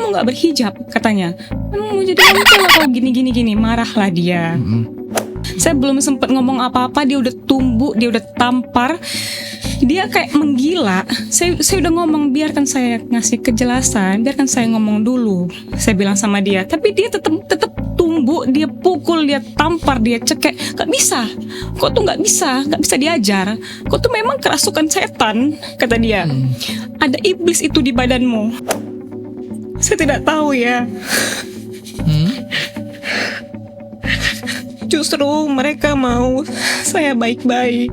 kamu nggak berhijab katanya. Mau jadi wanita lah kalau gini. Marahlah dia. Saya belum sempat ngomong apa-apa, dia udah tumbuk, dia udah tampar. Dia kayak menggila. Saya udah ngomong, biarkan saya ngasih kejelasan, biarkan saya ngomong dulu. Saya bilang sama dia, tapi dia tetap tumbuk, dia pukul, dia tampar, dia cekek. Gak bisa. Kok tuh gak bisa diajar. Kok tuh memang kerasukan setan, kata dia. Ada iblis itu di badanmu. Saya tidak tahu ya. Justru mereka mau saya baik-baik,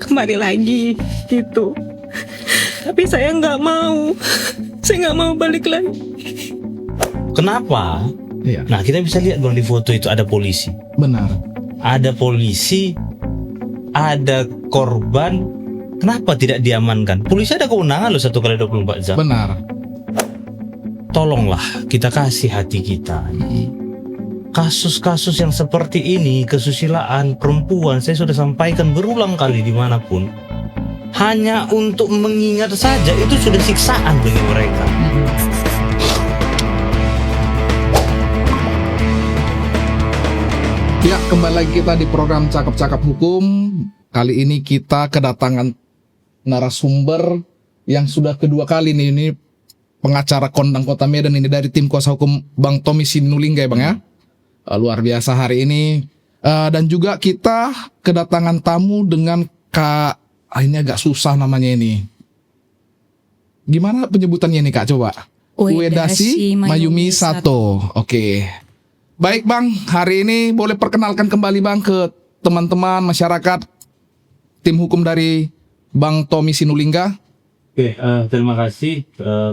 kembali lagi gitu. Tapi saya nggak mau. Saya nggak mau balik lagi. Kenapa? Iya. Nah, kita bisa lihat Bang di foto itu ada polisi. Benar. Ada polisi, ada korban. Kenapa tidak diamankan? Polisi ada kewenangan loh 1x24 jam. Benar. Tolonglah kita kasih hati kita. Kasus-kasus yang seperti ini, kesusilaan perempuan, saya sudah sampaikan berulang kali dimanapun, hanya untuk mengingat saja itu sudah siksaan bagi mereka. Ya, kembali lagi kita di program Cakap-Cakap Hukum. Kali ini kita kedatangan narasumber yang sudah kedua kali nih, ini pengacara kondang Kota Medan ini dari tim kuasa hukum Bang Tommy Sinulinga ya Bang ya. Luar biasa hari ini. Dan juga kita kedatangan tamu dengan Kak, ini agak susah namanya ini. Gimana penyebutannya nih Kak, coba? Uedasi Mayumi Sato. Oke. Baik Bang, hari ini boleh perkenalkan kembali Bang ke teman-teman masyarakat tim hukum dari Bang Tommy Sinulinga. Oke, terima kasih.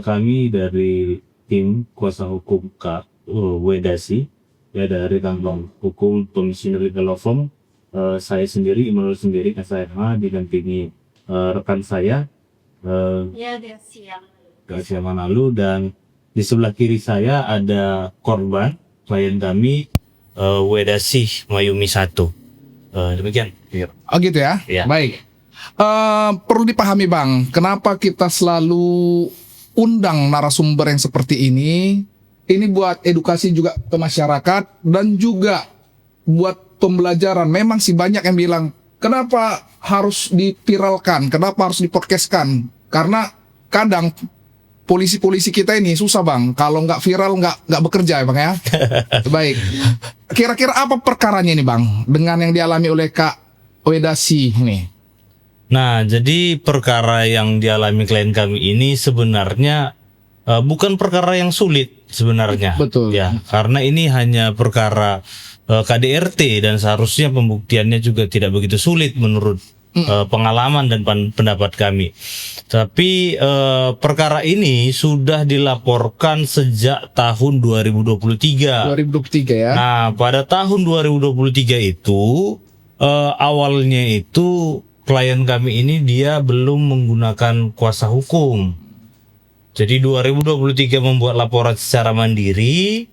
Kami dari tim kuasa hukum Kak Uedasi, ya dari kantor hukum Tommy Sinulinga Law Firm. Saya sendiri, Immanuel sendiri, SMH, didampingi rekan saya, Gracia Manalu, dan di sebelah kiri saya ada korban, klien kami, Uedasi Mayumi Sato. Demikian. Oh gitu ya? Iya. Baik. Perlu dipahami Bang, kenapa kita selalu undang narasumber yang seperti ini? Ini buat edukasi juga ke masyarakat dan juga buat pembelajaran. Memang sih banyak yang bilang, kenapa harus dipiralkan, kenapa harus dipodcastkan? Karena kadang polisi-polisi kita ini susah Bang, kalau nggak viral nggak bekerja ya Bang ya. Baik. Kira-kira apa perkaranya nih Bang dengan yang dialami oleh Kak Uedasi ini? Nah, jadi perkara yang dialami klien kami ini sebenarnya bukan perkara yang sulit sebenarnya. Betul. Ya, karena ini hanya perkara KDRT dan seharusnya pembuktiannya juga tidak begitu sulit menurut pengalaman dan pendapat kami. Tapi perkara ini sudah dilaporkan sejak tahun 2023. 2023 ya. Nah, pada tahun 2023 itu awalnya itu klien kami ini dia belum menggunakan kuasa hukum. Jadi 2023 membuat laporan secara mandiri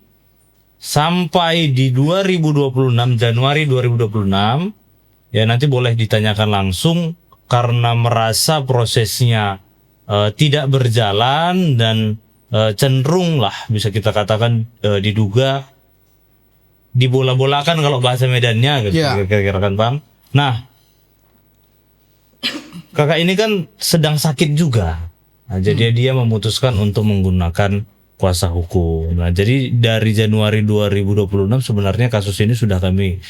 sampai di 2026 Januari 2026 ya nanti boleh ditanyakan langsung karena merasa prosesnya tidak berjalan dan cenderung lah bisa kita katakan diduga dibola-bolakan kalau bahasa Medannya gitu, kira-kira kan Bang. Nah, kakak ini kan sedang sakit juga. Nah, jadi dia memutuskan untuk menggunakan kuasa hukum. Nah, jadi dari Januari 2026 sebenarnya kasus ini sudah kami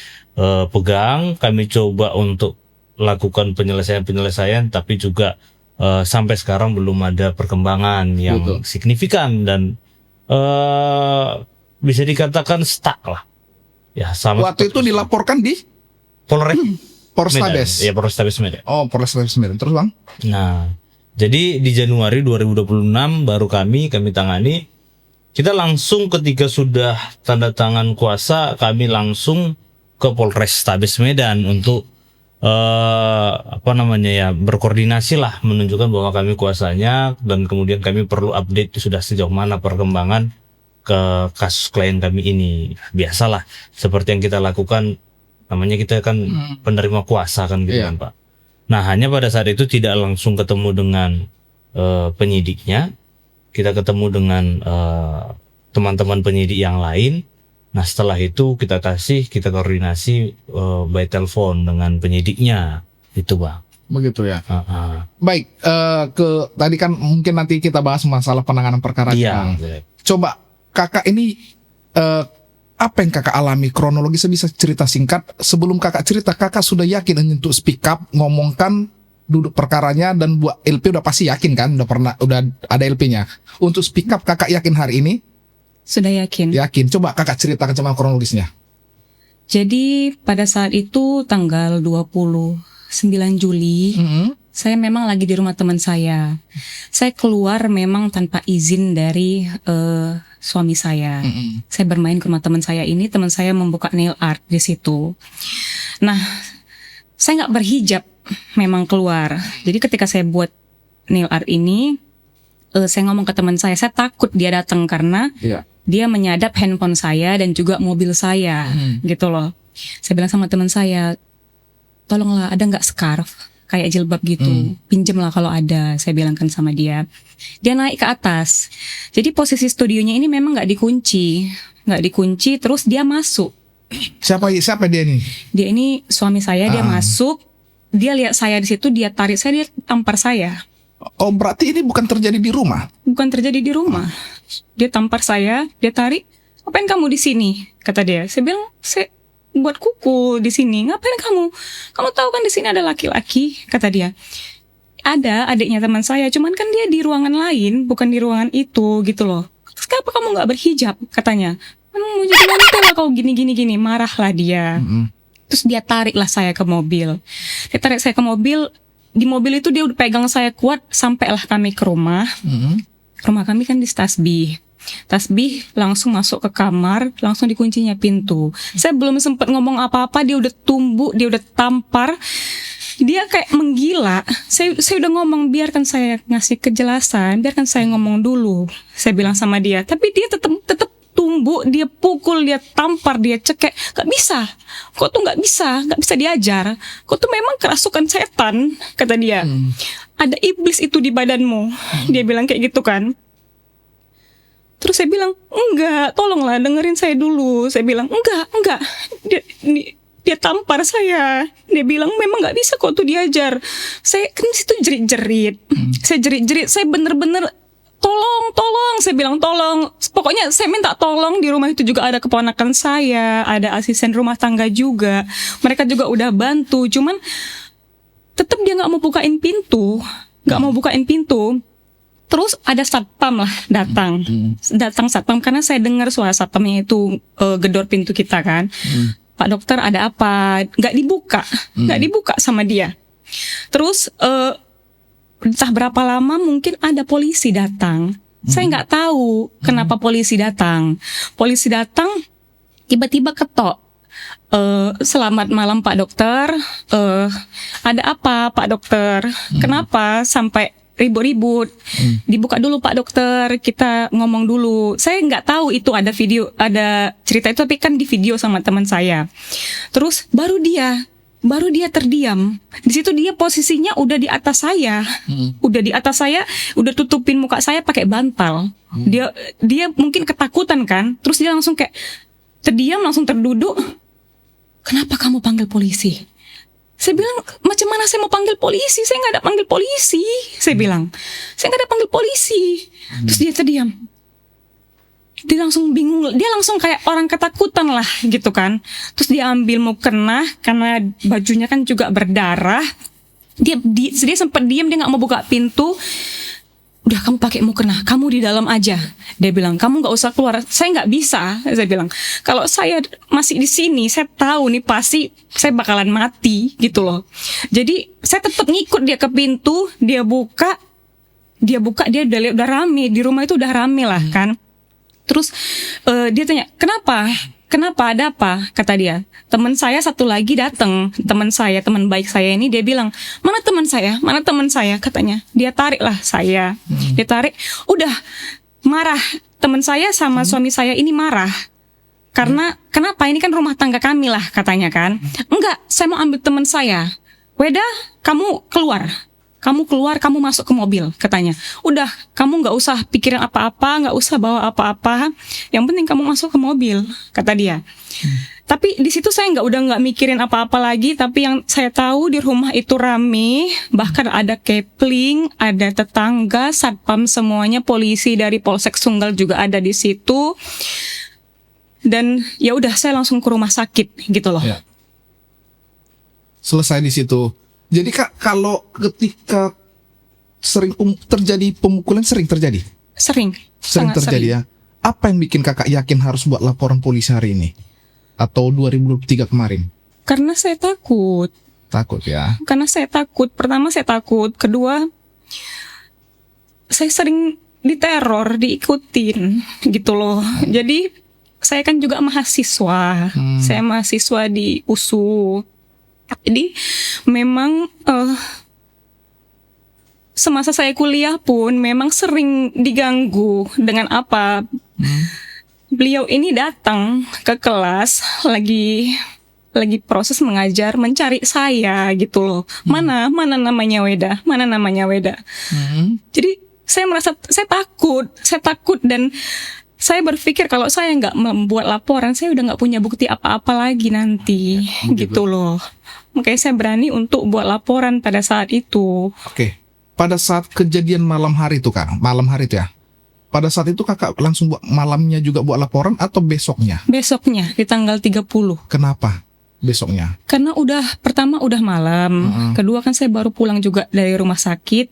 pegang, kami coba untuk lakukan penyelesaian, tapi juga sampai sekarang belum ada perkembangan yang signifikan dan bisa dikatakan stuck lah. Ya, sama. Waktu itu dilaporkan di Polrestabes. Ya, Polrestabes Medan. Oh, Polrestabes Medan. Terus Bang? Nah, jadi di Januari 2026 baru kami tangani. Kita langsung ketika sudah tanda tangan kuasa, kami langsung ke Polrestabes Medan untuk berkoordinasi lah, menunjukkan bahwa kami kuasanya dan kemudian kami perlu update sudah sejauh mana perkembangan ke kasus klien kami ini. Biasalah seperti yang kita lakukan, namanya kita kan penerima kuasa kan gitu kan Pak. Nah, hanya pada saat itu tidak langsung ketemu dengan penyidiknya, kita ketemu dengan teman-teman penyidik yang lain. Nah setelah itu kita koordinasi by telepon dengan penyidiknya itu bang. Begitu ya. Baik, tadi kan mungkin nanti kita bahas masalah penanganan perkara. Iya. Coba kakak ini apa yang kakak alami kronologi, saya bisa cerita singkat. Sebelum kakak cerita, kakak sudah yakin untuk speak up, ngomongkan duduk perkaranya dan buat LP udah pasti yakin kan, udah ada LP-nya. Untuk speak up kakak yakin hari ini? Sudah yakin. Yakin. Coba kakak ceritakan cuma kronologisnya. Jadi pada saat itu tanggal 29 Juli, saya memang lagi di rumah teman saya. Saya keluar memang tanpa izin dari suami saya. Saya bermain ke rumah teman saya ini, teman saya membuka nail art di situ. Nah, saya nggak berhijab, memang keluar. Jadi ketika saya buat nail art ini, saya ngomong ke teman saya takut dia datang karena dia menyadap handphone saya dan juga mobil saya, gitu loh. Saya bilang sama teman saya, tolonglah ada nggak scarf kayak jilbab gitu, pinjemlah kalau ada. Saya bilangkan sama dia. Dia naik ke atas. Jadi posisi studionya ini memang nggak dikunci, terus dia masuk. Siapa dia nih? Dia ini suami saya, dia masuk, dia lihat saya di situ, dia tarik saya, dia tampar saya. Oh berarti ini bukan terjadi di rumah? Bukan terjadi di rumah. Dia tampar saya, dia tarik. Ngapain kamu di sini? Kata dia. Saya bilang, saya buat kuku di sini. Ngapain kamu? Kamu tahu kan di sini ada laki-laki? Kata dia. Ada adiknya teman saya, cuman kan dia di ruangan lain, bukan di ruangan itu gitu loh. Terus kenapa kamu nggak berhijab? Katanya. Mau jadi wanita lah kau gini. Marahlah dia. Terus dia tariklah saya ke mobil. Dia tarik saya ke mobil. Di mobil itu dia udah pegang saya kuat, sampailah kami ke rumah. Rumah kami kan di Tasbih. Tasbih langsung masuk ke kamar, langsung dikuncinya pintu. Saya belum sempat ngomong apa-apa, dia udah tumbuk, dia udah tampar. Dia kayak menggila. Saya udah ngomong, biarkan saya ngasih kejelasan, biarkan saya ngomong dulu. Saya bilang sama dia, tapi dia tetap tumbuk, dia pukul, dia tampar, dia cekek. Gak bisa. Kok tuh gak bisa diajar. Kok tuh memang kerasukan setan, kata dia. Ada iblis itu di badanmu. Dia bilang kayak gitu kan. Terus saya bilang, enggak, tolonglah dengerin saya dulu. Saya bilang, enggak. Dia tampar saya. Dia bilang memang gak bisa kok tuh diajar. Saya kan situ jerit-jerit. Saya jerit-jerit, saya bener-bener tolong, saya bilang tolong. Pokoknya saya minta tolong. Di rumah itu juga ada keponakan saya, ada asisten rumah tangga juga. Mereka juga udah bantu. Cuman tetap dia nggak mau bukain pintu. Terus ada satpam lah datang satpam karena saya dengar suara satpamnya itu gedor pintu kita kan. Pak dokter ada apa? Nggak dibuka sama dia. Terus entah berapa lama mungkin ada polisi datang. Saya nggak tahu kenapa polisi datang. Polisi datang tiba-tiba ketok. Selamat malam Pak Dokter. Ada apa Pak Dokter? Kenapa sampai ribut-ribut? Dibuka dulu Pak Dokter. Kita ngomong dulu. Saya nggak tahu itu ada video, ada cerita itu, tapi kan di video sama teman saya. Terus baru dia terdiam. Di situ dia posisinya udah di atas saya. Udah tutupin muka saya pakai bantal. Dia mungkin ketakutan kan. Terus dia langsung kayak terdiam, langsung terduduk. Kenapa kamu panggil polisi? Saya bilang, macam mana saya mau panggil polisi? Saya nggak ada panggil polisi. Saya bilang, saya nggak ada panggil polisi. Terus dia terdiam. Dia langsung bingung, dia langsung kayak orang ketakutan lah gitu kan. Terus dia ambil mukena karena bajunya kan juga berdarah. Dia sempat diam, dia nggak mau buka pintu. Udah kamu pakai mukena, kamu di dalam aja. Dia bilang, kamu nggak usah keluar. Saya nggak bisa. Saya bilang, kalau saya masih di sini, saya tahu nih pasti saya bakalan mati gitu loh. Jadi saya tetap ngikut dia ke pintu. Dia buka, dia udah rame di rumah itu, udah rame lah kan. Terus dia tanya, kenapa ada apa? Kata dia, teman saya satu lagi datang, teman baik saya ini. Dia bilang, mana teman saya? Katanya, dia tarik lah saya. Dia tarik, udah marah. Teman saya sama suami saya ini marah. Karena kenapa? Ini kan rumah tangga kami lah katanya kan. Enggak, saya mau ambil teman saya. Weda, kamu keluar. kamu keluar, kamu masuk ke mobil, katanya. Udah, kamu nggak usah pikirin apa-apa, nggak usah bawa apa-apa. Yang penting kamu masuk ke mobil, kata dia. Tapi di situ saya nggak mikirin apa-apa lagi. Tapi yang saya tahu di rumah itu rame, bahkan ada kepling, ada tetangga, satpam semuanya, polisi dari Polsek Sunggal juga ada di situ. Dan ya udah, saya langsung ke rumah sakit gitu loh. Ya. Selesai di situ. Jadi Kak, kalau ketika sering terjadi pemukulan, sering terjadi? Sering Sering sangat terjadi sering. ya. Apa yang bikin Kakak yakin harus buat laporan polisi hari ini? Atau 2023 kemarin? Karena saya takut. Takut ya. Karena saya takut. Pertama saya takut. Kedua, saya sering diteror, diikutin gitu loh. Jadi saya kan juga mahasiswa. Saya mahasiswa di USU. Jadi memang semasa saya kuliah pun memang sering diganggu. Dengan apa? Beliau ini datang ke kelas lagi proses mengajar, mencari saya gitu loh. Mana namanya Weda? Mana namanya Weda? Jadi saya merasa saya takut dan saya berpikir kalau saya nggak membuat laporan, saya udah nggak punya bukti apa-apa lagi nanti, gitu loh. Makanya saya berani untuk buat laporan pada saat itu. Oke. Pada saat kejadian malam hari itu Kak, malam hari itu ya. Pada saat itu Kakak langsung buat malamnya juga buat laporan atau besoknya? Besoknya di tanggal 30. Kenapa besoknya? Karena pertama udah malam, kedua kan saya baru pulang juga dari rumah sakit.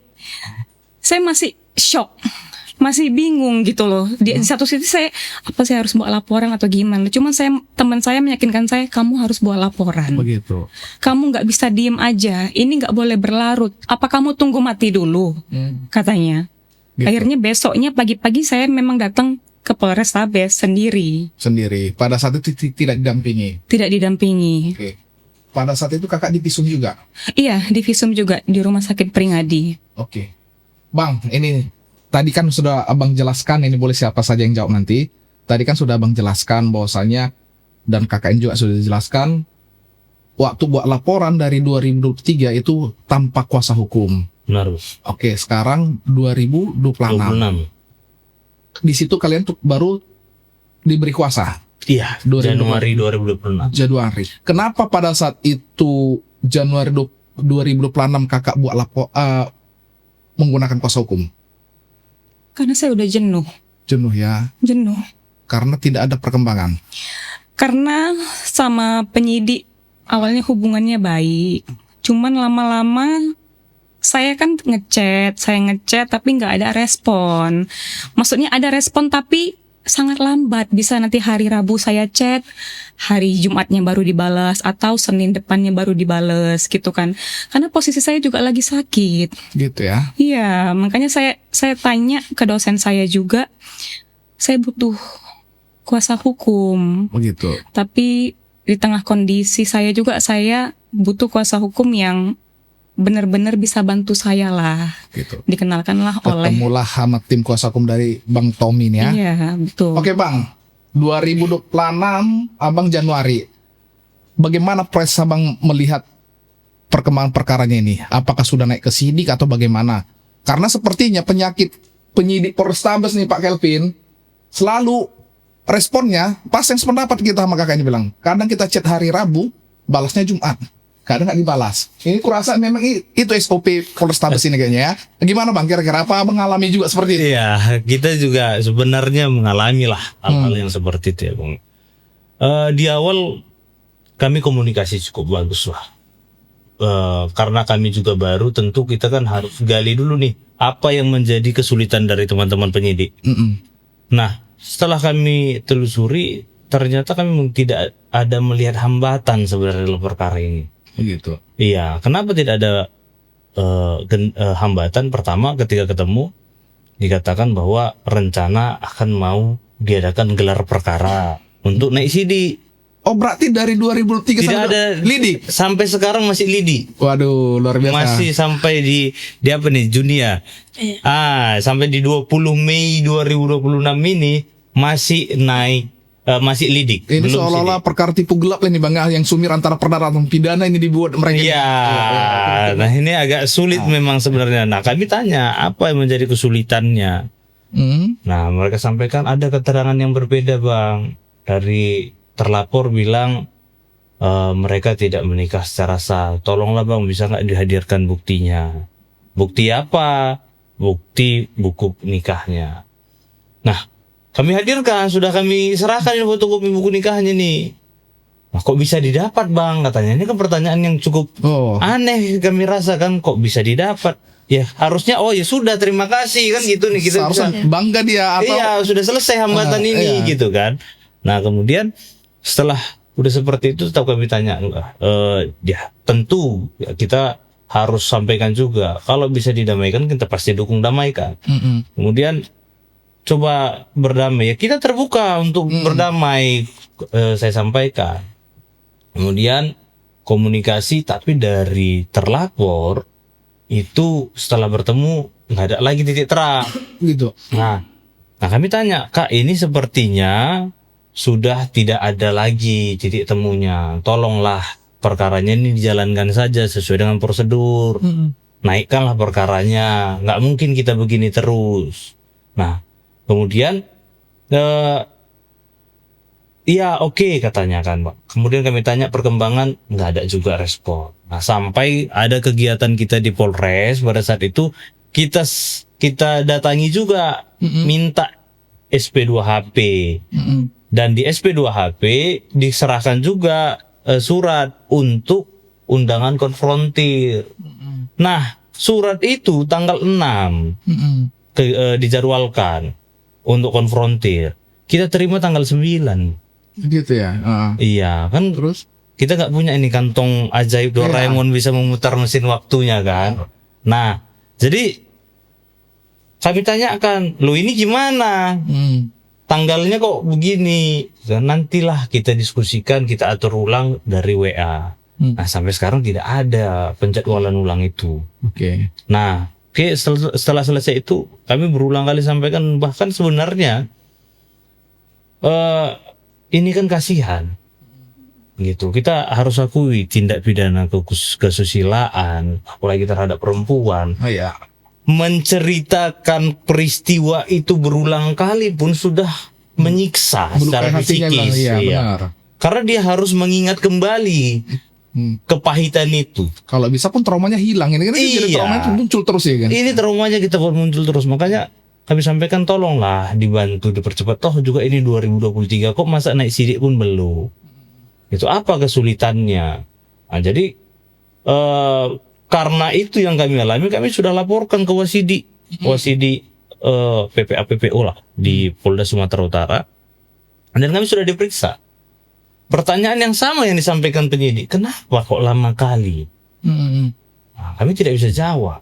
Saya masih shock. Masih bingung gitu loh. Di satu sisi saya harus buat laporan atau gimana. Cuman teman saya meyakinkan saya, kamu harus buat laporan. Begitu. Kamu nggak bisa diem aja. Ini nggak boleh berlarut. Apa kamu tunggu mati dulu? Katanya. Gitu. Akhirnya besoknya pagi-pagi saya memang datang ke Polrestabes sendiri. Sendiri. Pada saat itu tidak didampingi. Tidak didampingi. Oke. Pada saat itu Kakak divisum juga. Iya, di visum juga di Rumah Sakit Pringadi. Oke. Bang, ini tadi kan sudah Abang jelaskan, ini boleh siapa saja yang jawab nanti. Tadi kan sudah Abang jelaskan bahwasanya, dan KKN juga sudah dijelaskan, waktu buat laporan dari 2023 itu tanpa kuasa hukum. Benar. Oke, sekarang 2026. 26. Di situ kalian baru diberi kuasa. Iya, 2026. Januari 2026. Januari. Kenapa pada saat itu Januari 2026 Kakak buat menggunakan kuasa hukum? Karena saya udah jenuh. Jenuh ya. Jenuh. Karena tidak ada perkembangan. Karena sama penyidik awalnya hubungannya baik. Cuman lama-lama saya kan ngechat tapi nggak ada respon. Maksudnya ada respon tapi sangat lambat. Bisa nanti hari Rabu saya chat, hari Jumatnya baru dibalas, atau Senin depannya baru dibalas gitu kan. Karena posisi saya juga lagi sakit. Gitu ya. Iya, makanya saya tanya ke dosen saya juga, saya butuh kuasa hukum. Begitu. Tapi di tengah kondisi saya juga, saya butuh kuasa hukum yang benar-benar bisa bantu saya lah. Gitu. Dikenalkanlah oleh. Ketemulah sama tim kuasa hukum dari Bang Tommy nih ya. Iya, betul. Oke Bang, 2026 Abang Januari. Bagaimana proses Abang melihat perkembangan perkaranya ini? Apakah sudah naik ke sidik atau bagaimana? Karena sepertinya penyidik Polrestabes nih Pak Kelvin, selalu responnya pas yang sependapat kita sama kakaknya bilang. Kadang kita chat hari Rabu, balasnya Jumat. Kadang nggak dibalas. Ini kurasa memang itu SOP Polrestabes ini kayaknya ya. Gimana Bang, kira-kira apa mengalami juga seperti itu? Iya, kita juga sebenarnya mengalami lah hal-hal yang seperti itu ya Bang. Di awal kami komunikasi cukup bagus lah. Karena kami juga baru, tentu kita kan harus gali dulu nih apa yang menjadi kesulitan dari teman-teman penyidik. Nah, setelah kami telusuri, ternyata kami tidak ada melihat hambatan sebenarnya dalam perkara ini. Begitu. Iya, kenapa tidak ada hambatan? Pertama, ketika ketemu dikatakan bahwa rencana akan mau diadakan gelar perkara untuk naik sidik. Oh berarti dari 2003 Tidak sampai ada lidik. sampai sekarang masih lidik. Waduh, luar biasa. Masih sampai di apa nih, Juni ya? Sampai di 20 Mei 2026 ini masih naik masih lidik. Ini belum seolah-olah sidik. perkara tipu gelap ini Bang, yang sumir antara perdana dan pidana ini dibuat mereka. Iya, nah ini agak sulit memang sebenarnya. Nah kami tanya apa yang menjadi kesulitannya. Nah mereka sampaikan ada keterangan yang berbeda Bang. Dari terlapor bilang mereka tidak menikah secara sah. Tolonglah Bang, bisa nggak dihadirkan buktinya? Bukti apa? Bukti buku nikahnya. Nah kami hadirkan, sudah kami serahkan ini fotokopi buku nikahnya nih. Nah, kok bisa didapat Bang? Katanya ini kan pertanyaan yang cukup aneh kami rasakan, kok bisa didapat? Ya harusnya ya sudah terima kasih kan gitu nih kita bisa bangga dia atau iya sudah selesai hambatan ini gitu kan. Nah kemudian setelah udah seperti itu tetap kami tanya ya tentu ya, kita harus sampaikan juga kalau bisa didamaikan kita pasti dukung damaikan. Kemudian coba berdamai ya kita terbuka untuk berdamai, saya sampaikan. Kemudian komunikasi tapi dari terlapor itu setelah bertemu nggak ada lagi titik terang gitu. Nah kami tanya, Kak ini sepertinya sudah tidak ada lagi titik temunya, tolonglah perkaranya ini dijalankan saja sesuai dengan prosedur. Naikkanlah perkaranya, nggak mungkin kita begini terus. Nah kemudian iya oke, katanya kan Pak. Kemudian kami tanya perkembangan, nggak ada juga respon. Nah sampai ada kegiatan kita di Polres pada saat itu kita datangi juga minta SP2HP dan di SP2HP diserahkan juga surat untuk undangan konfrontir. Nah surat itu tanggal 6 dijadwalkan untuk konfrontir. Kita terima tanggal 9. Gitu ya. Iya kan, Terus kita nggak punya ini kantong ajaib Doraemon bisa memutar mesin waktunya kan. Nah jadi kami tanyakan, lo ini gimana? Tanggalnya kok begini? Dan nantilah kita diskusikan, kita atur ulang dari WA. Nah sampai sekarang tidak ada penjadwalan ulang itu. Oke. Nah setelah selesai itu kami berulang kali sampaikan, bahkan sebenarnya ini kan kasihan gitu. Kita harus akui tindak pidana kesusilaan apalagi terhadap perempuan. Menceritakan peristiwa itu berulang kali pun sudah menyiksa secara psikis. Iya. Karena dia harus mengingat kembali kepahitan itu. Kalau bisa pun traumanya hilang. Ini kan jadi traumanya itu muncul terus ya kan. Ini traumanya kita buat muncul terus. Makanya kami sampaikan tolonglah dibantu dipercepat. Toh juga ini 2023 kok masa naik sidik pun belum. Itu apa kesulitannya? Nah, jadi karena itu yang kami alami, kami sudah laporkan ke Wasidi PPA PPO lah di Polda Sumatera Utara. Dan kami sudah diperiksa. Pertanyaan yang sama yang disampaikan penyidik, kenapa kok lama kali? Nah, kami tidak bisa jawab.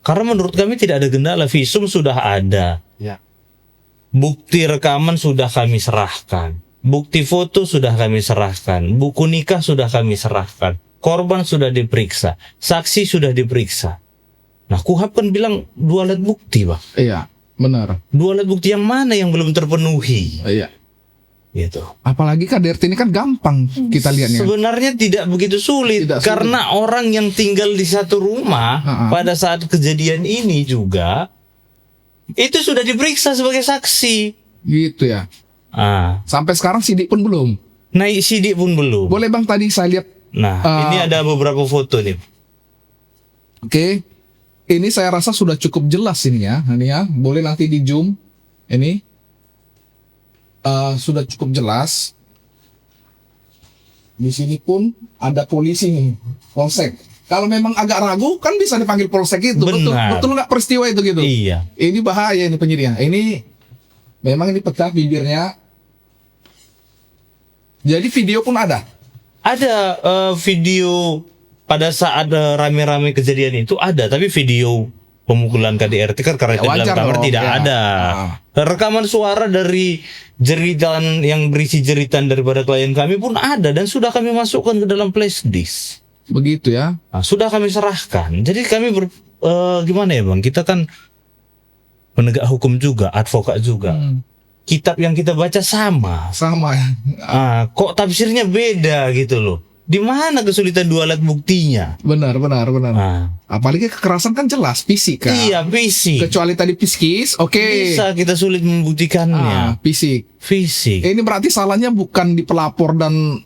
Karena menurut kami tidak ada kendala, visum sudah ada. Bukti rekaman sudah kami serahkan. Bukti foto sudah kami serahkan. Buku nikah sudah kami serahkan. Korban sudah diperiksa. Saksi sudah diperiksa. Nah, KUHAP kan bilang 2 alat bukti, Pak. Iya, benar. 2 alat bukti yang mana yang belum terpenuhi? Iya. Gitu. Apalagi KDRT ini kan gampang kita lihatnya. Sebenarnya tidak begitu sulit, karena orang yang tinggal di satu rumah pada saat kejadian ini juga itu sudah diperiksa sebagai saksi. Gitu ya. Sampai sekarang sidik pun belum. Naik sidik pun belum. Boleh Bang, tadi saya lihat. Nah, ini ada beberapa foto nih. Oke. Ini saya rasa sudah cukup jelas ini ya. Ini ya, boleh nanti di zoom. Ini sudah cukup jelas. Di sini pun ada polisi nih, polsek. Kalau memang agak ragu kan bisa dipanggil polsek itu. Betul nggak peristiwa itu gitu? Iya. Ini bahaya ini penyidiknya. Ini memang ini pecah bibirnya. Jadi video pun ada. Ada video pada saat rame-rame kejadian itu ada, tapi video pemukulan KDRT kan karena itu dalam kamar tidak ada. Rekaman suara dari jeritan yang berisi jeritan daripada klien kami pun ada dan sudah kami masukkan ke dalam flash disk. Begitu ya. Nah, sudah kami serahkan. Jadi kami gimana ya Bang? Kita kan penegak hukum juga, advokat juga. kitab yang kita baca sama. Sama ya. Kok tafsirnya beda gitu loh. Di mana kesulitan dua alat buktinya? Benar. Apalagi kekerasan kan jelas fisik kan. Iya, fisik. Kecuali tadi psikis, oke. Bisa kita sulit membuktikannya. Fisik. Ini berarti salahnya bukan di pelapor dan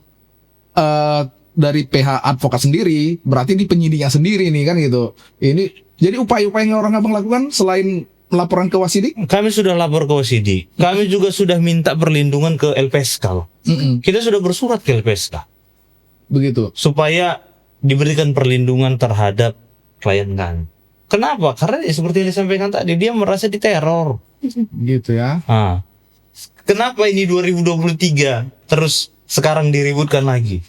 dari pihak advokat sendiri, berarti di penyidiknya sendiri nih kan gitu. Ini jadi upaya-upaya yang orang abang lakukan selain laporan ke Wasidik? Kami sudah lapor ke Wasidik. Kami juga sudah minta perlindungan ke LPSK. Kita sudah bersurat ke LPSK. Begitu. Supaya diberikan perlindungan terhadap klien kami. Kenapa? Karena seperti yang disampaikan tadi, dia merasa diteror. Gitu ya. Kenapa ini 2023 terus sekarang diributkan lagi?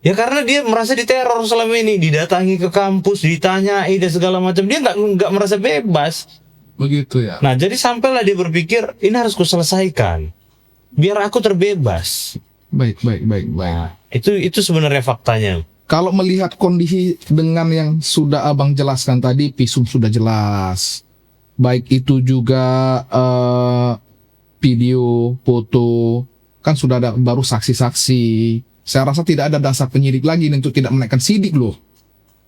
Ya karena dia merasa diteror selama ini, didatangi ke kampus, ditanyai dan segala macam, dia nggak merasa bebas. Begitu ya. Nah jadi sampailah dia berpikir ini harus kuselesaikan, biar aku terbebas. Baik. Nah, itu sebenarnya faktanya. Kalau melihat kondisi dengan yang sudah abang jelaskan tadi, visum sudah jelas, baik itu juga video, foto, kan sudah ada baru saksi-saksi. Saya rasa tidak ada dasar penyidik lagi untuk tidak menaikkan sidik loh.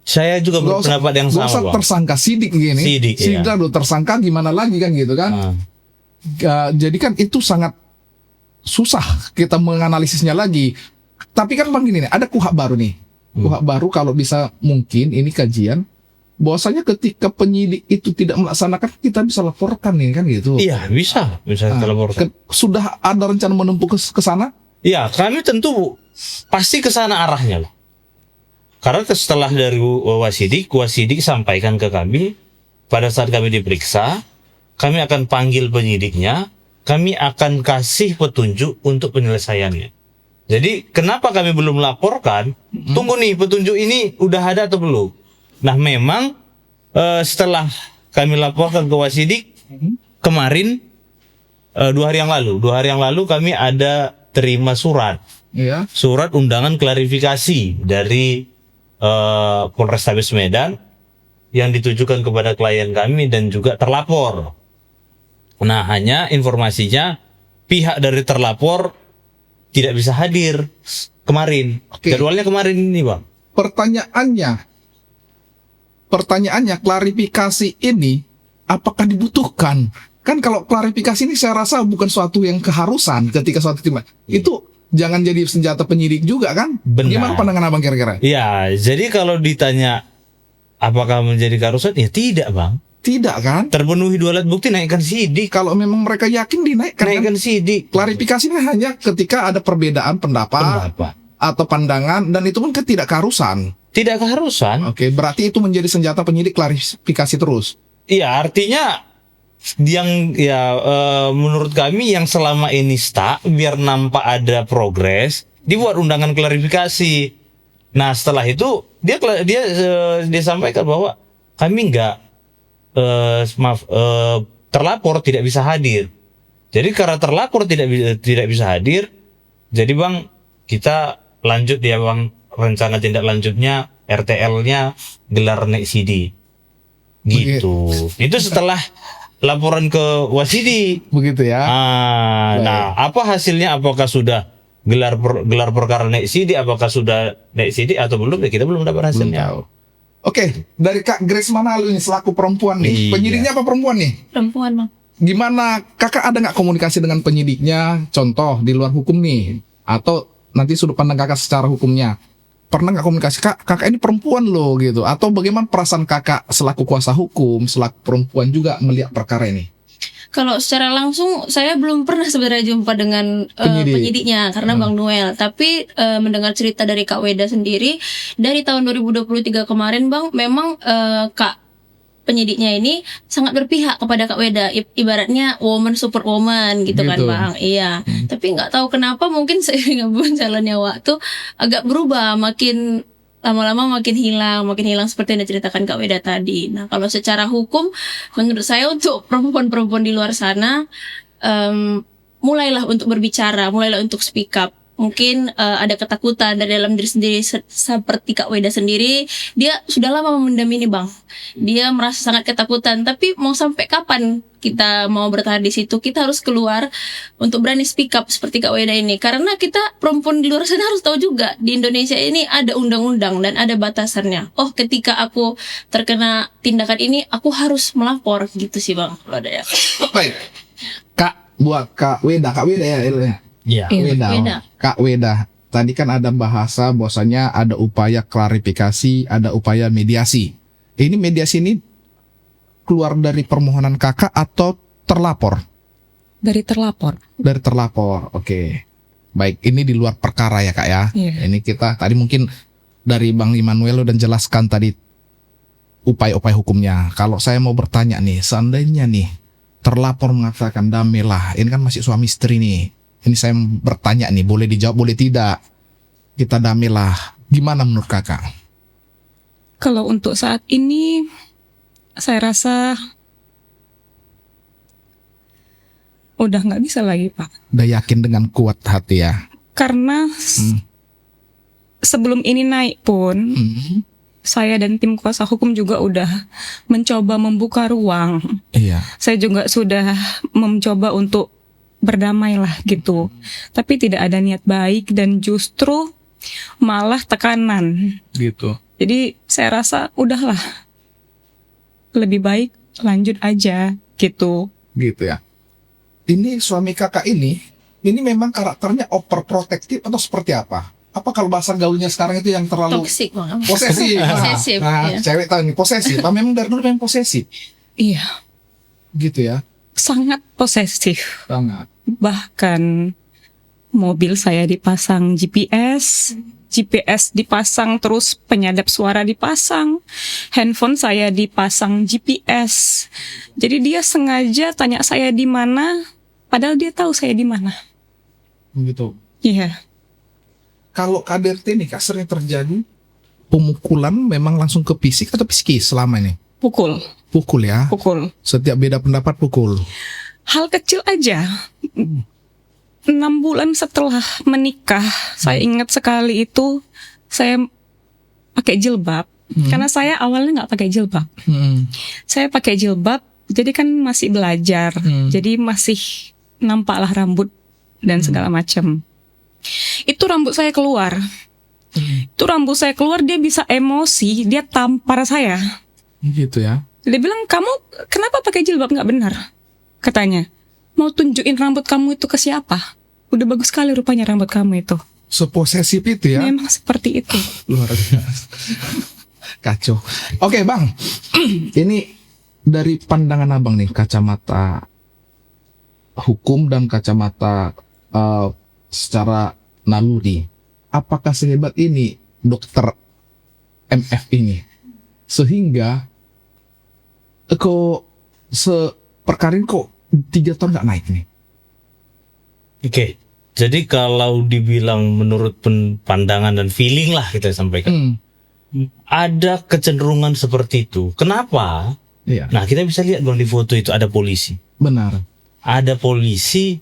Saya juga berpendapat yang sama, Bang. Tersangka sidik gini. Sidik loh, tersangka gimana lagi kan gitu kan. Jadi kan itu sangat susah kita menganalisisnya lagi. Tapi kan Bang gini nih, ada kuhap baru nih. Kuhap baru kalau bisa mungkin ini kajian, bahwasanya ketika penyidik itu tidak melaksanakan, kita bisa laporkan nih kan gitu. Iya, bisa kita laporkan. Sudah ada rencana menempuh ke sana? Iya, kami tentu pasti ke sana arahnya loh. Karena setelah dari Wasidik sampaikan ke kami, pada saat kami diperiksa, kami akan panggil penyidiknya, kami akan kasih petunjuk untuk penyelesaiannya. Jadi kenapa kami belum laporkan? Tunggu nih, petunjuk ini udah ada atau belum? Nah memang setelah kami laporkan ke Wasidik kemarin, 2 hari yang lalu kami ada terima surat undangan klarifikasi dari Polrestabes Medan yang ditujukan kepada klien kami dan juga terlapor. Nah hanya informasinya pihak dari terlapor tidak bisa hadir kemarin. Jadwalnya kemarin ini, Bang. Pertanyaannya klarifikasi ini apakah dibutuhkan? Kan kalau klarifikasi ini saya rasa bukan suatu yang keharusan ketika suatu timah. Itu jangan jadi senjata penyidik juga kan? Benar. Gimana pandangan abang kira-kira? Ya, jadi kalau ditanya apakah menjadi keharusan? Ya tidak, Bang. Tidak kan? Terpenuhi 2 alat bukti, naikkan sidik. Kalau memang mereka yakin dinaikkan naikkan sidik. Klarifikasinya hanya ketika ada perbedaan pendapat atau pandangan, dan itu pun tidak keharusan. Tidak keharusan. Oke, berarti itu menjadi senjata penyidik klarifikasi terus. Iya, artinya menurut kami yang selama ini stuck, biar nampak ada progres, dibuat undangan klarifikasi. Nah setelah itu dia sampaikan bahwa kami terlapor tidak bisa hadir. Jadi karena terlapor tidak bisa hadir, jadi Bang kita lanjut ya Bang, rencana tindak lanjutnya RTL-nya gelar naik CD. Gitu. Itu setelah laporan ke Wasidik. Begitu ya. Nah, apa hasilnya? Apakah sudah gelar perkara naik CD? Apakah sudah naik CD atau belum? Ya kita belum dapat hasilnya. Oke, dari Kak Grace Manalu ini selaku perempuan nih. Penyidiknya apa perempuan nih? Perempuan, Bang. Gimana kakak, ada nggak komunikasi dengan penyidiknya? Contoh di luar hukum nih, atau nanti sudut pandang kakak secara hukumnya. Pernah nggak komunikasi, kakak ini perempuan loh gitu? Atau bagaimana perasaan kakak selaku kuasa hukum, selaku perempuan juga melihat perkara ini? Kalau secara langsung saya belum pernah sebenarnya jumpa dengan penyidiknya karena Bang Noel. Tapi mendengar cerita dari Kak Weda sendiri dari tahun 2023 kemarin Bang, memang Kak penyidiknya ini sangat berpihak kepada Kak Weda, ibaratnya woman support woman gitu kan Bang. Iya. Tapi nggak tahu kenapa mungkin seiring berjalannya waktu agak berubah, makin lama-lama makin hilang seperti yang diceritakan Kak Weda tadi. Nah, kalau secara hukum, menurut saya untuk perempuan-perempuan di luar sana, mulailah untuk berbicara, mulailah untuk speak up. Mungkin ada ketakutan dari dalam diri sendiri, seperti Kak Weda sendiri, dia sudah lama memendam ini Bang. Dia merasa sangat ketakutan, tapi mau sampai kapan kita mau bertahan di situ, kita harus keluar untuk berani speak up seperti Kak Weda ini. Karena kita perempuan di luar sana harus tahu juga di Indonesia ini ada undang-undang dan ada batasannya. Oh, ketika aku terkena tindakan ini, aku harus melapor gitu sih Bang. Kalau ada ya. Baik. Buat Kak Weda ya. Iya. Weda. Weda. Kak Weda. Tadi kan ada bahasa bahwasanya ada upaya klarifikasi, ada upaya mediasi. Ini mediasi ini keluar dari permohonan kakak atau terlapor? Dari terlapor. Dari terlapor, oke. Baik, ini di luar perkara ya kak ya. Iya. Ini kita tadi mungkin dari Bang Immanuel udah jelaskan tadi upaya-upaya hukumnya. Kalau saya mau bertanya nih, seandainya nih terlapor mengatakan damailah, ini kan masih suami istri nih. Ini saya bertanya nih, boleh dijawab, boleh tidak. Kita damailah, gimana menurut kakak? Kalau untuk saat ini, saya rasa udah nggak bisa lagi Pak. Udah yakin dengan kuat hati ya? Karena sebelum ini naik pun, saya dan tim kuasa hukum juga udah mencoba membuka ruang. Iya. Saya juga sudah mencoba untuk berdamai lah gitu. Tapi tidak ada niat baik dan justru malah tekanan. Gitu. Jadi saya rasa udahlah, lebih baik lanjut aja gitu. Gitu ya. Ini suami kakak ini memang karakternya overprotective atau seperti apa? Apa kalau bahasa gaulnya sekarang itu yang terlalu Toxic Bang. posesif? Posesif, Nah, iya. cewek tahu nih posesif. Apa memang dari dulu memang posesif? Iya, Gitu ya. sangat posesif. Sangat. Bahkan mobil saya dipasang GPS dipasang, terus penyadap suara dipasang, handphone saya dipasang GPS. Jadi dia sengaja tanya saya di mana, padahal dia tahu saya di mana. Begitu. Iya, Kalau KDRT nih kak sering terjadi pemukulan memang langsung ke fisik atau psikis selama ini? pukul. Pukul ya. Setiap beda pendapat pukul. Hal kecil aja. 6 bulan setelah menikah, saya ingat sekali itu saya pakai jilbab. Karena saya awalnya nggak pakai jilbab. Saya pakai jilbab, jadi kan masih belajar. Jadi masih nampaklah rambut dan segala macam. Itu rambut saya keluar. Dia bisa emosi, dia tampar saya. Gitu ya. Dia bilang, kamu kenapa pakai jilbab, nggak benar? Katanya, mau tunjukin rambut kamu itu ke siapa? Udah bagus sekali rupanya rambut kamu itu. Seposesif itu ya. Memang seperti itu. Luar biasa. Kacau. Oke bang, ini dari pandangan abang nih, kacamata hukum dan kacamata secara naluri, apakah sehebat ini dokter MF ini sehingga kok perkara ini kok 3 tahun nggak naik nih? Oke. Jadi kalau dibilang menurut pandangan dan feeling lah kita sampaikan, ada kecenderungan seperti itu. Kenapa? Iya. Nah, kita bisa lihat bang di foto itu ada polisi. Benar. Ada polisi,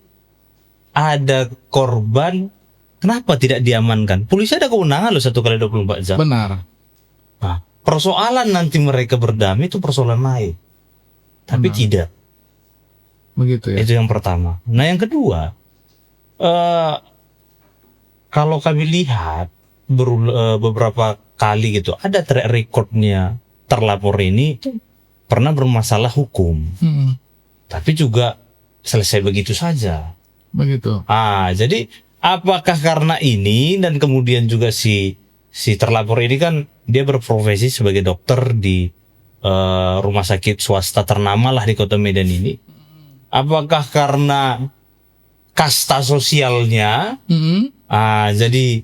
ada korban. Kenapa tidak diamankan? Polisi ada kewenangan loh 1x24 jam. Benar. Nah, persoalan nanti mereka berdamai itu persoalan lain. Tapi tidak. Begitu ya. Itu yang pertama. Nah, yang kedua, kalau kami lihat beberapa kali gitu, ada track recordnya terlapor ini pernah bermasalah hukum, tapi juga selesai begitu saja. Begitu. Jadi apakah karena ini dan kemudian juga si terlapor ini kan dia berprofesi sebagai dokter di rumah sakit swasta ternama lah di Kota Medan ini. Apakah karena kasta sosialnya, jadi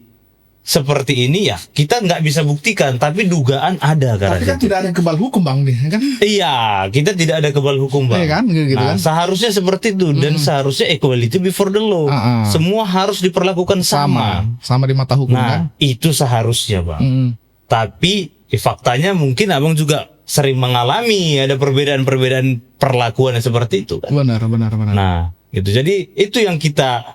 seperti ini ya kita nggak bisa buktikan, tapi dugaan ada karena Tapi kan tidak ada yang kebal hukum bang nih, kan? Iya, kita tidak ada kebal hukum bang. Iya kan, gitu Nah, kan? seharusnya seperti itu dan seharusnya equality before the law. Semua harus diperlakukan sama. Sama di mata hukum kan? Nah, itu seharusnya bang. Tapi faktanya mungkin abang juga sering mengalami ada perbedaan-perbedaan perlakuan yang seperti itu kan. Benar. Nah, gitu. Jadi itu yang kita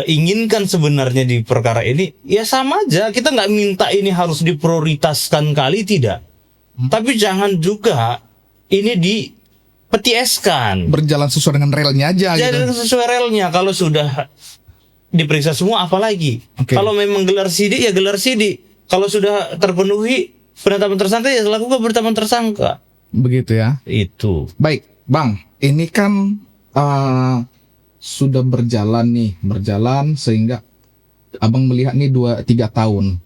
inginkan sebenarnya di perkara ini. Ya sama aja, kita nggak minta ini harus diprioritaskan kali, tidak. Tapi jangan juga ini petieskan. Berjalan sesuai dengan relnya aja Jadi gitu. sesuai relnya. Kalau sudah diperiksa semua apalagi. Oke. Kalau memang gelar sidik ya gelar sidik. Kalau sudah terpenuhi penetapan tersangka ya lakukan penetapan tersangka. Begitu ya. Itu. Baik, Bang. Ini kan sudah berjalan sehingga Abang melihat nih 2-3 tahun.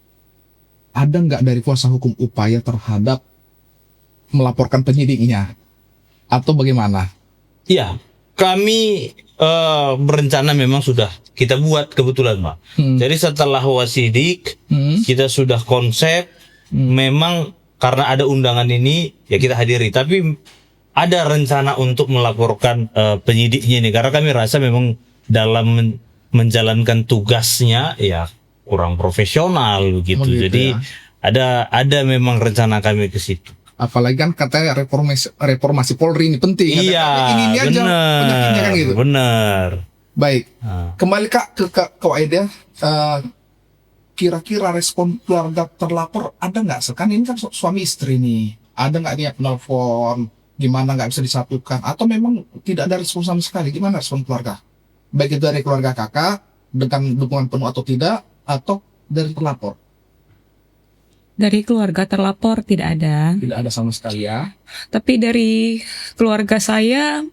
Ada nggak dari kuasa hukum upaya terhadap melaporkan penyidiknya? Atau bagaimana? Ya, kami berencana memang sudah kita buat kebetulan, Pak. Jadi setelah wasidik, kita sudah konsep, memang karena ada undangan ini, ya kita hadiri. Tapi ada rencana untuk melaporkan penyidiknya ini, karena kami rasa memang dalam menjalankan tugasnya, ya kurang profesional begitu. Begitu, Jadi ya. ada memang rencana kami ke situ. Apalagi kan katanya reformasi Polri ini penting. Iya, ini aja penyakitnya kan gitu. bener. Baik, Nah. kembali Kak ke Waida. Kira-kira respon keluarga terlapor ada nggak? Kan ini kan suami istri nih. Ada nggak dia penelpon? Gimana nggak bisa disatukan? Atau memang tidak ada respon sama sekali? Gimana respon keluarga? Baik itu dari keluarga kakak dengan dukungan penuh atau tidak, atau dari terlapor? Dari keluarga terlapor tidak ada. Tidak ada sama sekali ya. Tapi dari keluarga saya,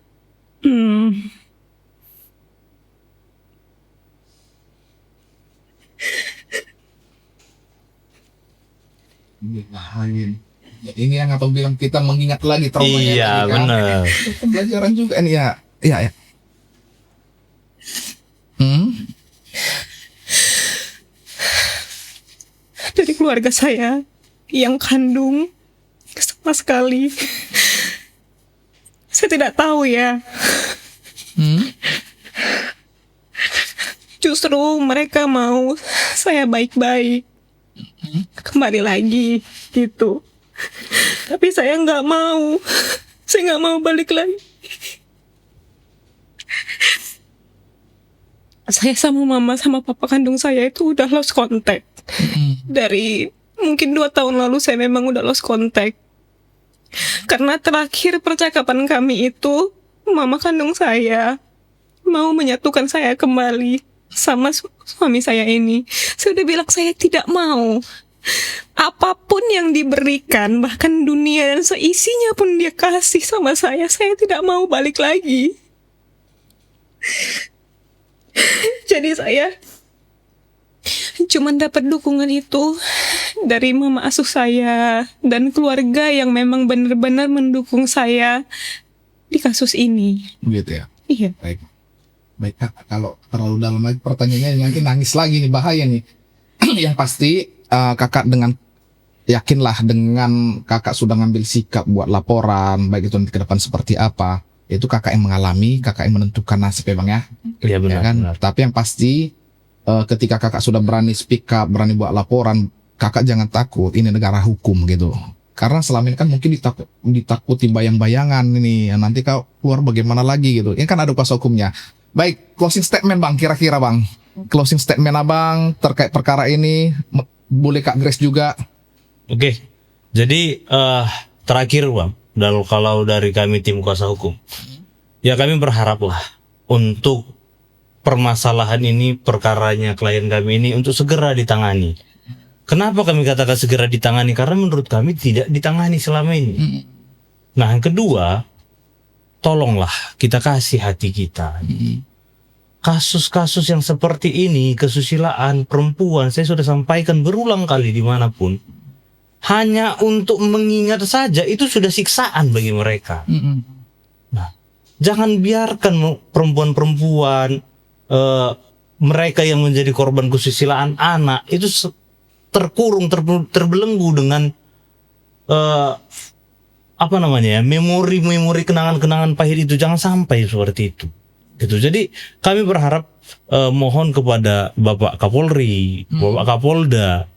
Ini yang abang bilang kita mengingat lagi traumanya. Iya, tadi, kan? bener. Itu pembelajaran juga nih ya. Iya. dari keluarga saya yang kandung sama sekali. Saya tidak tahu ya. Justru mereka mau saya baik-baik, kembali lagi gitu. Tapi saya nggak mau. Saya nggak mau balik lagi. Saya sama mama sama papa kandung saya itu udah lost contact. Dari mungkin 2 tahun lalu saya memang udah lost contact. Karena terakhir percakapan kami itu, mama kandung saya mau menyatukan saya kembali sama suami saya ini. Saya udah bilang saya tidak mau. Apapun yang diberikan, bahkan dunia dan seisinya pun dia kasih sama saya tidak mau balik lagi. Jadi saya cuman dapat dukungan itu dari mama asuh saya dan keluarga yang memang benar-benar mendukung saya di kasus ini. Begitu ya. Iya. Baik Kak, kalau terlalu dalam lagi pertanyaannya nanti nangis lagi nih, bahaya nih. Yang pasti kakak dengan yakinlah dengan kakak sudah ngambil sikap buat laporan, baik itu nanti ke depan seperti apa, itu kakak yang mengalami, kakak yang menentukan nasib ya Bang ya. Iya benar, Ya kan? benar. Tapi yang pasti ketika kakak sudah berani speak up, berani buat laporan, kakak jangan takut, ini negara hukum gitu. Karena selama ini kan mungkin ditakuti bayang-bayangan ini, nanti kau keluar bagaimana lagi gitu. Ini kan ada kuasa hukumnya. Baik, closing statement Bang, kira-kira Bang. Closing statement Abang terkait perkara ini, boleh Kak Grace juga. Oke. Jadi terakhir Bang, kalau dari kami tim kuasa hukum, ya kami berharaplah untuk permasalahan ini, perkaranya klien kami ini untuk segera ditangani. Kenapa kami katakan segera ditangani? Karena menurut kami tidak ditangani selama ini. Nah, yang kedua, tolonglah kita kasih hati kita. Kasus-kasus yang seperti ini, kesusilaan perempuan, saya sudah sampaikan berulang kali dimanapun, hanya untuk mengingat saja itu sudah siksaan bagi mereka. Nah, jangan biarkan perempuan-perempuan, mereka yang menjadi korban kesusilaan anak itu terkurung, terbelenggu dengan memori-memori kenangan-kenangan pahit itu. Jangan sampai seperti itu. Gitu. Jadi kami berharap mohon kepada Bapak Kapolri, Bapak Kapolda,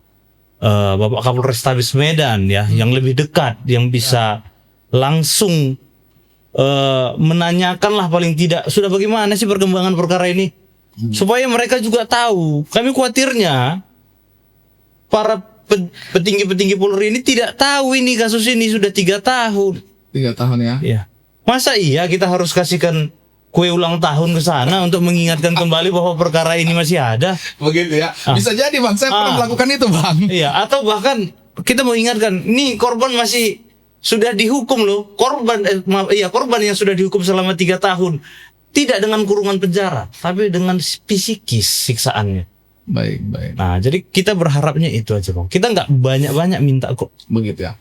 Bapak Kapolrestabes Medan ya, yang lebih dekat, yang bisa langsung menanyakanlah paling tidak sudah bagaimana sih perkembangan perkara ini, supaya mereka juga tahu. Kami khawatirnya para petinggi-petinggi Polri ini tidak tahu ini kasus ini sudah 3 tahun. 3 tahun ya. Ya. Masa iya kita harus kasihkan kue ulang tahun ke sana untuk mengingatkan kembali bahwa perkara ini masih ada? Begitu ya. Bisa jadi bang, saya pernah melakukan itu bang. Iya, atau bahkan kita mengingatkan, nih korban masih sudah dihukum loh, korban yang sudah dihukum selama 3 tahun, tidak dengan kurungan penjara, tapi dengan psikis siksaannya. Baik. Nah, jadi kita berharapnya itu aja bang. Kita nggak banyak minta kok. Begitu ya.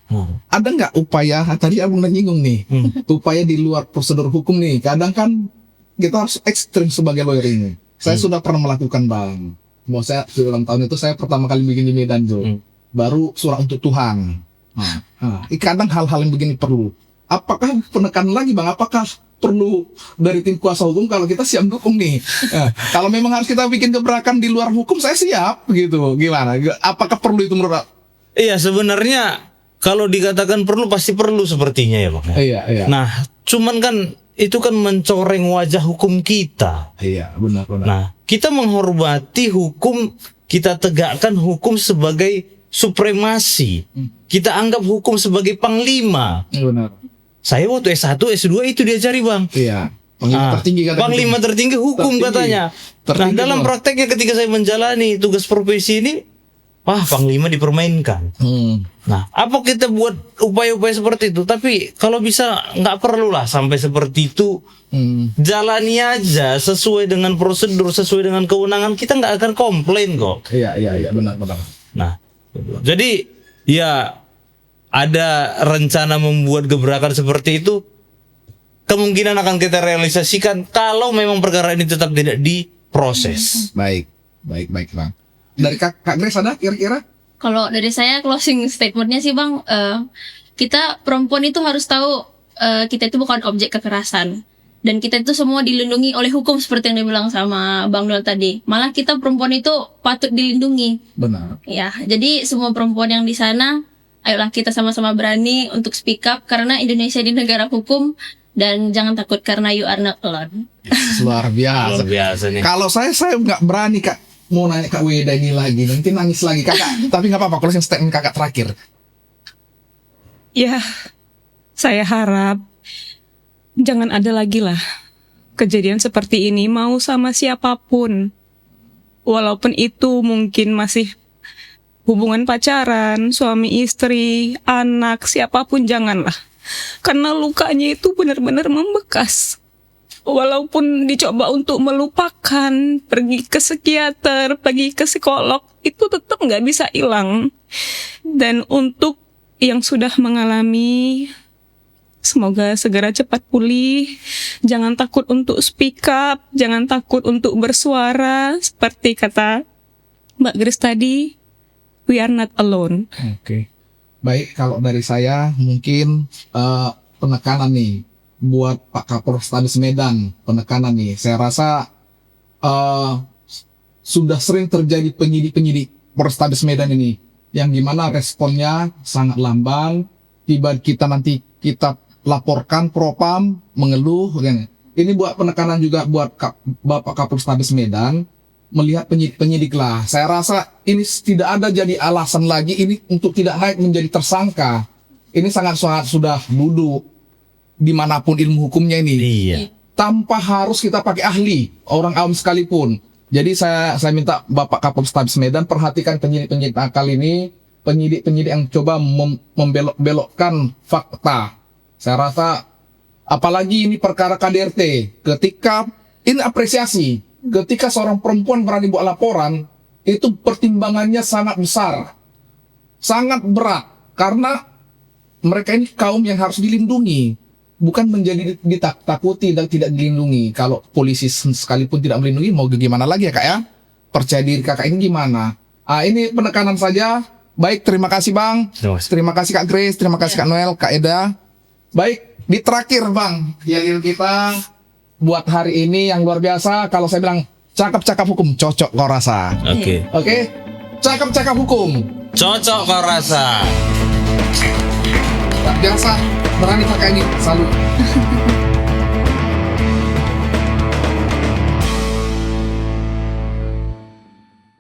Ada nggak upaya, tadi abang udah nyinggung nih, upaya di luar prosedur hukum nih. Kadang kan kita harus ekstrim sebagai lawyer ini. Saya sudah pernah melakukan bang. Mau saya ulang tahun itu saya pertama kali bikin di Medan tuh. Baru surat untuk Tuhan. Kadang hal-hal yang begini perlu. Apakah penekanan lagi bang? Apakah perlu dari tim kuasa hukum kalau kita siap dukung nih? Kalau memang harus kita bikin gebrakan di luar hukum, saya siap gitu. Gimana? Apakah perlu itu menurut? Iya, sebenarnya kalau dikatakan perlu pasti perlu sepertinya ya bang. Iya. Nah, cuman kan itu kan mencoreng wajah hukum kita. Iya, benar. Nah, kita menghormati hukum, kita tegakkan hukum sebagai supremasi. Kita anggap hukum sebagai panglima. Benar. Saya waktu S1, S2 itu diajari bang. Iya. Panglima tertinggi katanya. Panglima tertinggi hukum katanya. Nah, dalam prakteknya ketika saya menjalani tugas profesi ini, panglima dipermainkan. Nah, apa kita buat upaya-upaya seperti itu? Tapi kalau bisa nggak perlulah sampai seperti itu. Jalani aja sesuai dengan prosedur, sesuai dengan kewenangan, kita nggak akan komplain kok. Iya, benar. Nah, jadi ya ada rencana membuat gebrakan seperti itu, kemungkinan akan kita realisasikan kalau memang perkara ini tetap tidak diproses. Baik bang. Dari Kak Grace ada kira-kira? Kalau dari saya closing statementnya sih bang, kita perempuan itu harus tahu kita itu bukan objek kekerasan. Dan kita itu semua dilindungi oleh hukum seperti yang dibilang sama Bang Noel tadi. Malah kita perempuan itu patut dilindungi. Benar. Ya, jadi semua perempuan yang di sana, ayolah kita sama-sama berani untuk speak up karena Indonesia di negara hukum, dan jangan takut karena you are not alone. Luar biasa nih. Kalau saya nggak berani Kak. Mau nanya Kak Weda ini lagi, nanti nangis lagi Kakak. Tapi nggak apa-apa, closing statement Kakak terakhir. Ya, saya harap jangan ada lagi lah kejadian seperti ini, mau sama siapapun. Walaupun itu mungkin masih hubungan pacaran, suami istri, anak, siapapun janganlah. Karena lukanya itu benar-benar membekas. Walaupun dicoba untuk melupakan, pergi ke psikiater, pergi ke psikolog, itu tetap nggak bisa hilang. Dan untuk yang sudah mengalami, semoga segera cepat pulih. Jangan takut untuk speak up, jangan takut untuk bersuara. Seperti kata Mbak Grace tadi, we are not alone. Oke. Baik, kalau dari saya mungkin penekanan nih buat Pak Kapolrestabes Medan, penekanan nih. Saya rasa sudah sering terjadi penyidik Polrestabes Medan ini yang dimana responnya sangat lamban. Tiba kita laporkan propam mengeluh. Ini buat penekanan juga buat Bapak Kapolrestabes Medan, melihat penyidik lah. Saya rasa ini tidak ada jadi alasan lagi ini untuk tidak naik menjadi tersangka. Ini sangat sudah duduk dimanapun ilmu hukumnya ini. Iya. Tanpa harus kita pakai ahli, orang awam sekalipun. Jadi saya minta Bapak Kapolrestabes Medan perhatikan penyidik-penyidik nakal ini, penyidik-penyidik yang coba membelok-belokkan fakta. Saya rasa apalagi ini perkara KDRT, ketika ini apresiasi, ketika seorang perempuan berani buat laporan, itu pertimbangannya sangat besar, sangat berat, karena mereka ini kaum yang harus dilindungi, bukan menjadi ditakuti dan tidak dilindungi. Kalau polisi sekalipun tidak melindungi, mau gimana lagi ya Kak ya? Percaya diri Kakak ini gimana? Ini penekanan saja. Baik, terima kasih Bang. Terima kasih Kak Grace, terima kasih Kak Noel, Kak Eda. Baik, di terakhir Bang, yang kita buat hari ini yang luar biasa. Kalau saya bilang cakap-cakap hukum, cocok kau rasa. Oke? Cakap-cakap hukum, Cocok kau rasa. biasa berani pakai ini, salut.